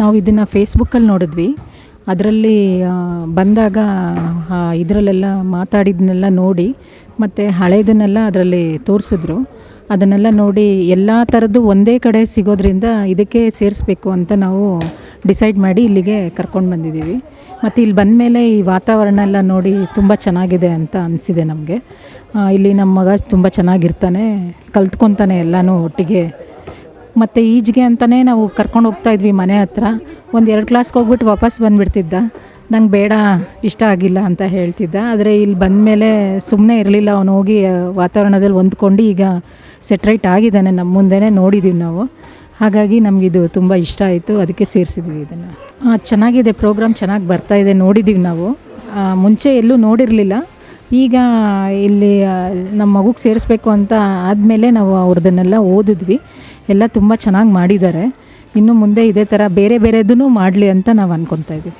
ನಾವು ಇದನ್ನು ಫೇಸ್ಬುಕ್ಕಲ್ಲಿ ನೋಡಿದ್ವಿ. ಅದರಲ್ಲಿ ಬಂದಾಗ ಇದರಲ್ಲೆಲ್ಲ ಮಾತಾಡಿದ್ದನ್ನೆಲ್ಲ ನೋಡಿ ಮತ್ತು ಹಳೇದನ್ನೆಲ್ಲ ಅದರಲ್ಲಿ ತೋರಿಸಿದ್ರು. ಅದನ್ನೆಲ್ಲ ನೋಡಿ ಎಲ್ಲ ಥರದ್ದು ಒಂದೇ ಕಡೆ ಸಿಗೋದ್ರಿಂದ ಇದಕ್ಕೆ ಸೇರಿಸ್ಬೇಕು ಅಂತ ನಾವು ಡಿಸೈಡ್ ಮಾಡಿ ಇಲ್ಲಿಗೆ ಕರ್ಕೊಂಡು ಬಂದಿದ್ದೀವಿ. ಮತ್ತು ಇಲ್ಲಿ ಬಂದಮೇಲೆ ಈ ವಾತಾವರಣ ಎಲ್ಲ ನೋಡಿ ತುಂಬ ಚೆನ್ನಾಗಿದೆ ಅಂತ ಅನಿಸಿದೆ ನಮಗೆ. ಇಲ್ಲಿ ನಮ್ಮ ಮಗ ತುಂಬ ಚೆನ್ನಾಗಿರ್ತಾನೆ, ಕಲ್ತ್ಕೊತಾನೆ ಎಲ್ಲನೂ ಒಟ್ಟಿಗೆ. ಮತ್ತು ಈಜ್ಗೆ ಅಂತಲೇ ನಾವು ಕರ್ಕೊಂಡು ಹೋಗ್ತಾಯಿದ್ವಿ ಮನೆ ಹತ್ರ. 1-2 ಕ್ಲಾಸ್ಗೆ ಹೋಗ್ಬಿಟ್ಟು ವಾಪಸ್ ಬಂದುಬಿಡ್ತಿದ್ದ. ನಂಗೆ ಬೇಡ, ಇಷ್ಟ ಆಗಿಲ್ಲ ಅಂತ ಹೇಳ್ತಿದ್ದ. ಆದರೆ ಇಲ್ಲಿ ಬಂದಮೇಲೆ ಸುಮ್ಮನೆ ಇರಲಿಲ್ಲ, ಅವನು ಹೋಗಿ ವಾತಾವರಣದಲ್ಲಿ ಹೊಂದ್ಕೊಂಡು ಈಗ ಸೆಟ್ರೈಟ್ ಆಗಿದ್ದಾನೆ. ನಮ್ಮ ಮುಂದೆನೇ ನೋಡಿದ್ದೀವಿ ನಾವು. ಹಾಗಾಗಿ ನಮಗಿದು ತುಂಬ ಇಷ್ಟ ಆಯಿತು, ಅದಕ್ಕೆ ಸೇರಿಸಿದ್ವಿ ಇದನ್ನು. ಚೆನ್ನಾಗಿದೆ, ಪ್ರೋಗ್ರಾಮ್ ಚೆನ್ನಾಗಿ ಬರ್ತಾಯಿದೆ, ನೋಡಿದ್ದೀವಿ ನಾವು. ಮುಂಚೆ ಎಲ್ಲೂ ನೋಡಿರಲಿಲ್ಲ. ಈಗ ಇಲ್ಲಿ ನಮ್ಮ ಮಗುಗೆ ಸೇರಿಸ್ಬೇಕು ಅಂತ ಆದಮೇಲೆ ನಾವು ಅವ್ರದ್ದನ್ನೆಲ್ಲ ಓದಿದ್ವಿ. ಎಲ್ಲ ತುಂಬ ಚೆನ್ನಾಗಿ ಮಾಡಿದ್ದಾರೆ. ಇನ್ನು ಮುಂದೆ ಇದೇ ಥರ ಬೇರೆ ಬೇರೆದೂ ಮಾಡಲಿ ಅಂತ ನಾವು ಅಂದ್ಕೊತಾ ಇದ್ದೀವಿ.